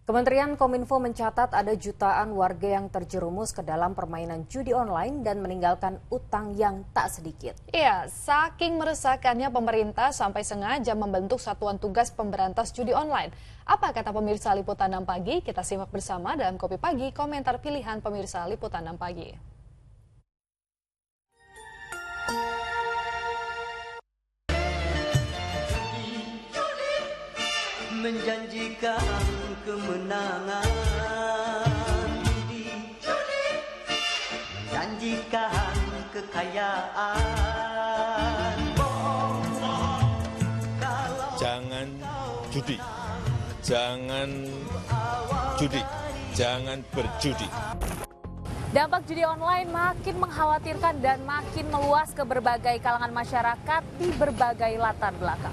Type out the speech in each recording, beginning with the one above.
Kementerian Kominfo mencatat ada jutaan warga yang terjerumus ke dalam permainan judi online dan meninggalkan utang yang tak sedikit. Iya, saking meresahkannya pemerintah sampai sengaja membentuk Satuan Tugas Pemberantas Judi Online. Apa kata pemirsa Liputan 6 Pagi? Kita simak bersama dalam Kopi Pagi, komentar pilihan pemirsa Liputan 6 Pagi. Menjanjikan kemenangan judi, menjanjikan kekayaan. Jangan judi, jangan judi, jangan berjudi. Dampak judi online makin mengkhawatirkan dan makin meluas ke berbagai kalangan masyarakat di berbagai latar belakang.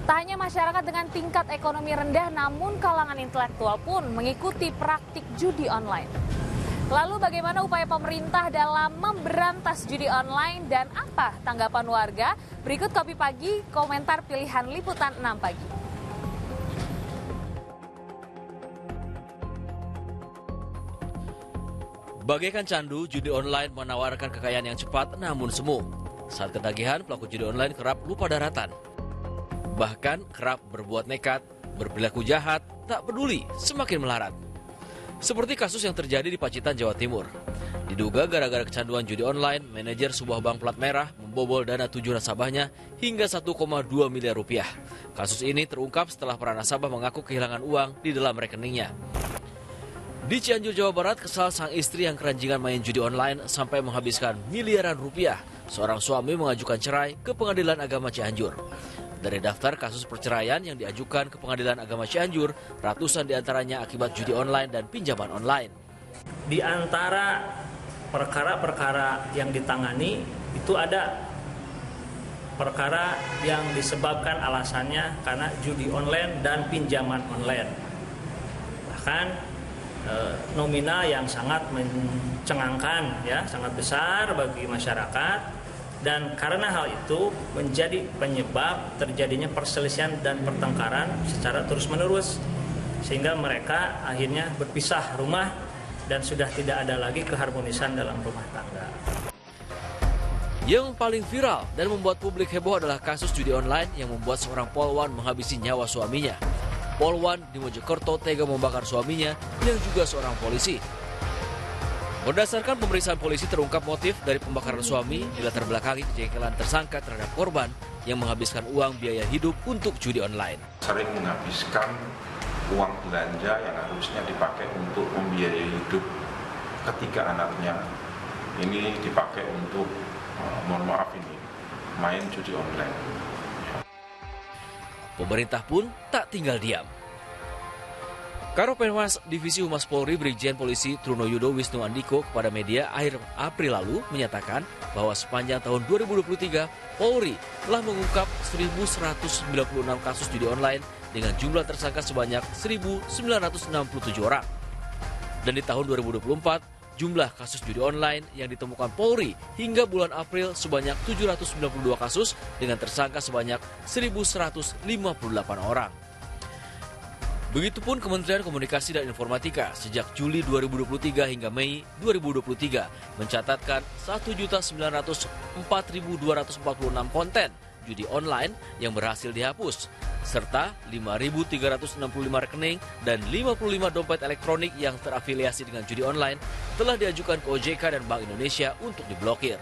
Tak hanya masyarakat dengan tingkat ekonomi rendah, namun kalangan intelektual pun mengikuti praktik judi online. Lalu bagaimana upaya pemerintah dalam memberantas judi online dan apa tanggapan warga? Berikut Kopi Pagi, komentar pilihan Liputan 6 Pagi. Bagaikan candu, judi online menawarkan kekayaan yang cepat namun semu. Saat ketagihan, pelaku judi online kerap lupa daratan. Bahkan kerap berbuat nekat, berperilaku jahat, tak peduli, semakin melarat. Seperti kasus yang terjadi di Pacitan, Jawa Timur. Diduga gara-gara kecanduan judi online, manajer sebuah bank plat merah membobol dana 7 nasabahnya hingga 1,2 miliar rupiah. Kasus ini terungkap setelah para nasabah mengaku kehilangan uang di dalam rekeningnya. Di Cianjur, Jawa Barat, kesal sang istri yang keranjingan main judi online sampai menghabiskan miliaran rupiah. Seorang suami mengajukan cerai ke Pengadilan Agama Cianjur. Dari daftar kasus perceraian yang diajukan ke Pengadilan Agama Cianjur, ratusan diantaranya akibat judi online dan pinjaman online. Di antara perkara-perkara yang ditangani, itu ada perkara yang disebabkan alasannya karena judi online dan pinjaman online. Bahkan nominal yang sangat mencengangkan, ya, sangat besar bagi masyarakat. Dan karena hal itu menjadi penyebab terjadinya perselisihan dan pertengkaran secara terus-menerus. Sehingga mereka akhirnya berpisah rumah dan sudah tidak ada lagi keharmonisan dalam rumah tangga. Yang paling viral dan membuat publik heboh adalah kasus judi online yang membuat seorang polwan menghabisi nyawa suaminya. Polwan di Mojokerto tega membakar suaminya yang juga seorang polisi. Berdasarkan pemeriksaan polisi terungkap motif dari pembakaran suami dilatar belakangi kejengkelan tersangka terhadap korban yang menghabiskan uang biaya hidup untuk judi online. Sering menghabiskan uang belanja yang harusnya dipakai untuk membiayai hidup ketiga anaknya. Ini dipakai untuk, mohon maaf ini, main judi online. Pemerintah pun tak tinggal diam. Karopenmas Divisi Humas Polri Brigjen Polisi Truno Yudo Wisnu Andiko kepada media akhir April lalu menyatakan bahwa sepanjang tahun 2023 Polri telah mengungkap 1.196 kasus judi online dengan jumlah tersangka sebanyak 1.967 orang. Dan di tahun 2024 jumlah kasus judi online yang ditemukan Polri hingga bulan April sebanyak 792 kasus dengan tersangka sebanyak 1.158 orang. Begitupun Kementerian Komunikasi dan Informatika sejak Juli 2023 hingga Mei 2023 mencatatkan 1.904.246 konten judi online yang berhasil dihapus, serta 5.365 rekening dan 55 dompet elektronik yang terafiliasi dengan judi online telah diajukan ke OJK dan Bank Indonesia untuk diblokir.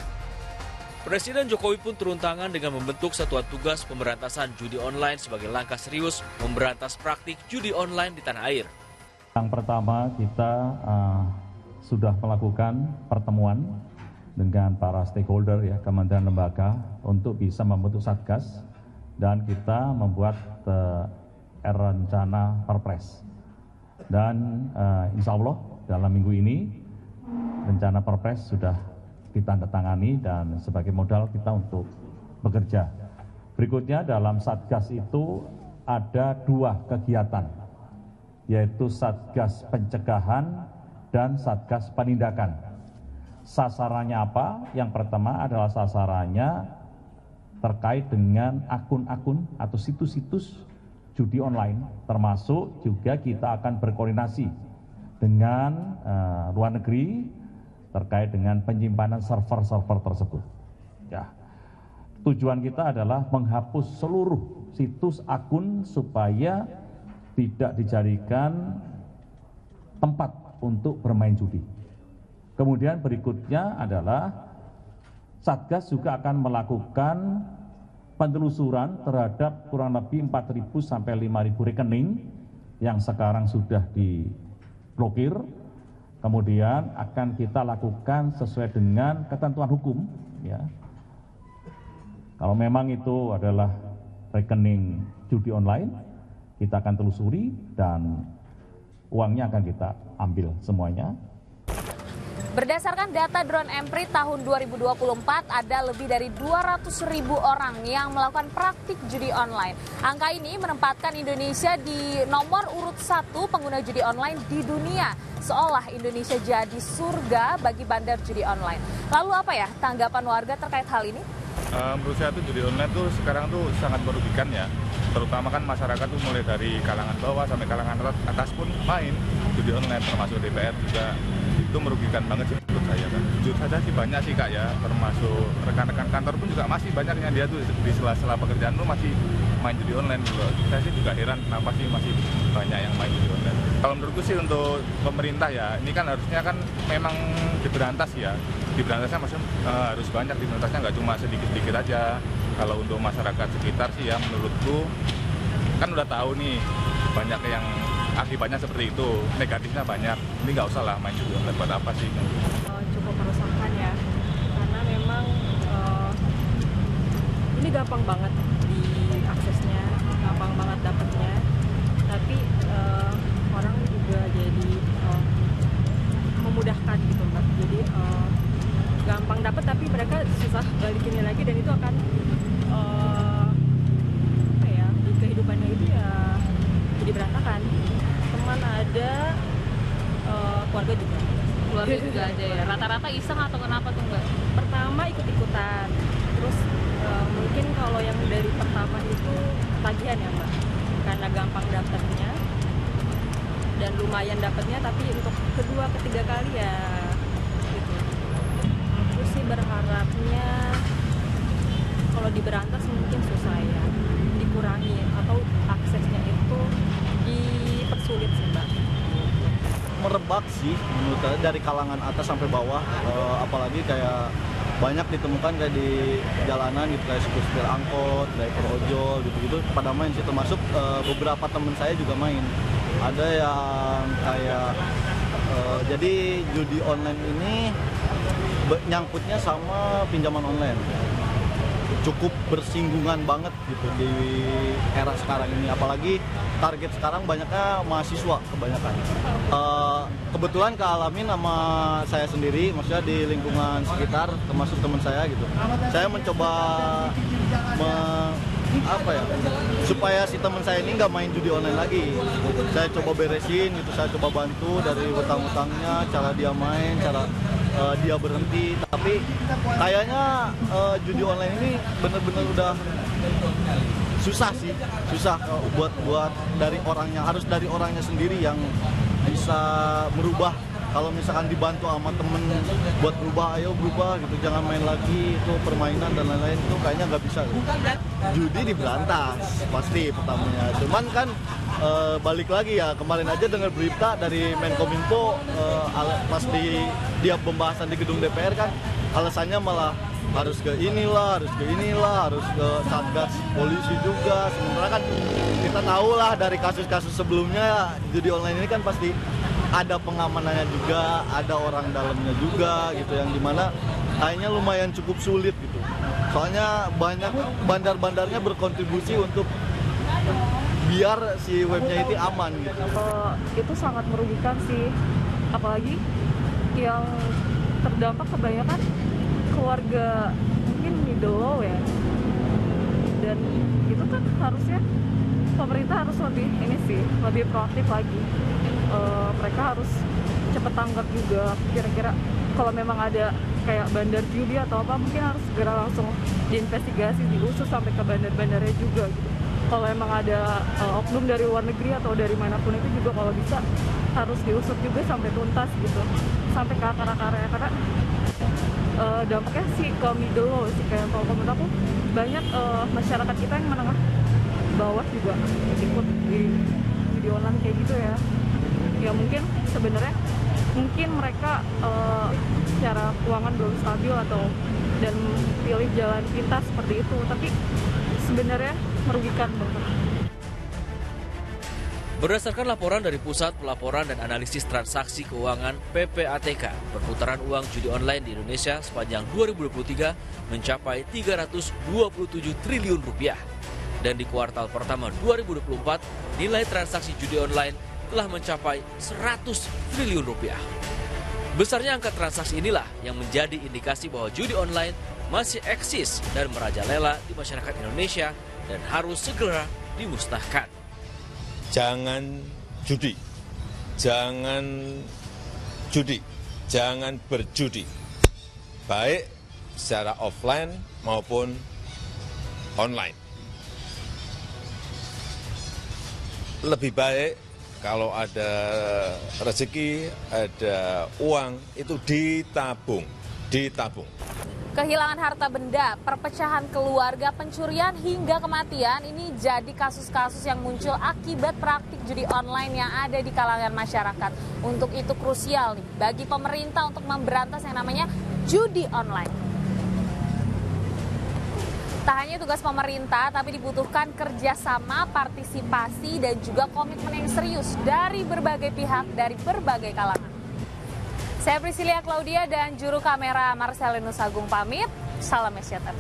Presiden Jokowi pun turun tangan dengan membentuk Satuan Tugas Pemberantasan Judi Online sebagai langkah serius memberantas praktik judi online di tanah air. Yang pertama, kita sudah melakukan pertemuan dengan para stakeholder, ya, kementerian lembaga untuk bisa membentuk satgas dan kita membuat rencana perpres. Dan insya Allah dalam minggu ini rencana perpres sudah ditandatangani dan sebagai modal kita untuk bekerja. Berikutnya dalam Satgas itu ada 2 kegiatan, yaitu Satgas Pencegahan dan Satgas Penindakan. Sasarannya apa? Yang pertama adalah sasarannya terkait dengan akun-akun atau situs-situs judi online, termasuk juga kita akan berkoordinasi dengan luar negeri terkait dengan penyimpanan server-server tersebut. Ya. Tujuan kita adalah menghapus seluruh situs akun supaya tidak dijadikan tempat untuk bermain judi. Kemudian berikutnya adalah Satgas juga akan melakukan penelusuran terhadap kurang lebih 4.000 sampai 5.000 rekening yang sekarang sudah diblokir. Kemudian akan kita lakukan sesuai dengan ketentuan hukum, ya. Kalau memang itu adalah rekening judi online, kita akan telusuri dan uangnya akan kita ambil semuanya. Berdasarkan data Drone Emprit tahun 2024, ada lebih dari 200.000 orang yang melakukan praktik judi online. Angka ini menempatkan Indonesia di nomor urut 1 pengguna judi online di dunia. Seolah Indonesia jadi surga bagi bandar judi online. Lalu apa ya tanggapan warga terkait hal ini? Menurut saya tuh judi online tuh sekarang tuh sangat merugikan ya. Terutama kan masyarakat tuh mulai dari kalangan bawah sampai kalangan atas pun main judi online, termasuk DPR juga. Itu merugikan banget sih menurut saya kan. Jujur saja sih banyak sih Kak ya, termasuk rekan-rekan kantor pun juga masih banyak yang dia tuh di sela-sela pekerjaan tuh masih main judi online gitu. Saya sih juga heran kenapa sih masih banyak yang main judi online. Kalau menurutku sih untuk pemerintah ya, ini kan harusnya kan memang diberantas ya. Diberantasnya maksudnya harus banyak, diberantasnya nggak cuma sedikit-sedikit aja. Kalau untuk masyarakat sekitar sih ya menurutku kan udah tahu nih banyak yang akibatnya seperti itu, negatifnya banyak. Ini nggak usah lah main judi online, buat apa sih? Cukup meresahkan ya, karena memang ini gampang banget diaksesnya, gampang banget dapetnya, tapi orang juga jadi memudahkan gitu Mbak. Jadi gampang dapet tapi mereka susah balikinnya lagi, dan itu akan apa ya, di kehidupannya itu ya jadi berantakan. Teman ada, keluarga juga. Keluarga juga ada ya. Rata-rata iseng atau kenapa tuh Mbak? Pertama ikut-ikutan, terus mungkin kalau yang dari pertama itu tagihan ya Mbak, karena gampang dapatnya dan lumayan dapatnya, tapi untuk kedua ketiga kali ya gitu. Aku sih berharapnya kalau diberantas mungkin susah ya, dikurangi atau aksesnya itu dipersulit sih Mbak. Merebak sih menurut saya dari kalangan atas sampai bawah, apalagi kayak banyak ditemukan kayak di jalanan gitu, kayak supir angkot, driver ojol gitu-gitu pada main sih, termasuk beberapa teman saya juga main. Ada yang kayak jadi judi online ini nyangkutnya sama pinjaman online. Cukup bersinggungan banget gitu di era sekarang ini, apalagi target sekarang banyaknya mahasiswa kebanyakan. Kebetulan kealamin sama saya sendiri, maksudnya di lingkungan sekitar, termasuk teman saya gitu. Saya mencoba supaya si teman saya ini nggak main judi online lagi. Saya coba beresin gitu, saya coba bantu dari utang-utangnya, cara dia main, cara dia berhenti. Tapi kayaknya judi online ini benar-benar udah susah sih, susah buat dari orangnya, harus dari orangnya sendiri yang bisa merubah. Kalau misalkan dibantu sama temen buat berubah, ayo berubah gitu, jangan main lagi, itu permainan dan lain-lain, itu kayaknya nggak bisa. Judi diberantas pasti pertamanya, cuman kan balik lagi ya, kemarin aja dengar berita dari Menkominfo pas dia pembahasan di gedung DPR kan, alasannya malah harus ke inilah, harus ke Satgas polisi juga. Sementara kan kita tahu lah dari kasus-kasus sebelumnya, judi online ini kan pasti ada pengamanannya juga, ada orang dalamnya juga gitu, yang dimana kayaknya lumayan cukup sulit gitu. Soalnya banyak bandar-bandarnya berkontribusi untuk biar si webnya itu aman gitu. Itu sangat merugikan sih, apalagi yang terdampak kebanyakan keluarga mungkin middle low ya, dan itu kan harusnya pemerintah harus lebih proaktif lagi. Mereka harus cepet tanggap juga, kira-kira kalau memang ada kayak bandar judi atau apa, mungkin harus segera langsung diinvestigasi, diusut sampai ke bandar-bandarnya juga gitu. kalau emang ada oknum dari luar negeri atau dari manapun itu juga kalau bisa harus diusut juga sampai tuntas gitu, sampai ke akar-akarnya, karena dampaknya sih ke middle low sih. Kayak kalau menurut aku banyak masyarakat kita yang menengah bawah juga ikut di judi online kayak gitu ya. Ya mungkin sebenarnya mereka secara keuangan belum stabil dan pilih jalan pintas seperti itu, tapi sebenarnya merugikan banget. Berdasarkan laporan dari Pusat Pelaporan dan Analisis Transaksi Keuangan (PPATK), perputaran uang judi online di Indonesia sepanjang 2023 mencapai 327 triliun rupiah. Dan di kuartal pertama 2024, nilai transaksi judi online telah mencapai 100 triliun rupiah. Besarnya angka transaksi inilah yang menjadi indikasi bahwa judi online masih eksis dan merajalela di masyarakat Indonesia dan harus segera dimusnahkan. Jangan judi, jangan berjudi, baik secara offline maupun online. Lebih baik kalau ada rezeki, ada uang, itu ditabung. Kehilangan harta benda, perpecahan keluarga, pencurian hingga kematian ini jadi kasus-kasus yang muncul akibat praktik judi online yang ada di kalangan masyarakat. Untuk itu krusial nih bagi pemerintah untuk memberantas yang namanya judi online. Tak hanya tugas pemerintah, tapi dibutuhkan kerjasama, partisipasi, dan juga komitmen yang serius dari berbagai pihak, dari berbagai kalangan. Saya Priscilia Claudia dan juru kamera Marcelinus Agung pamit. Salam Asia TV.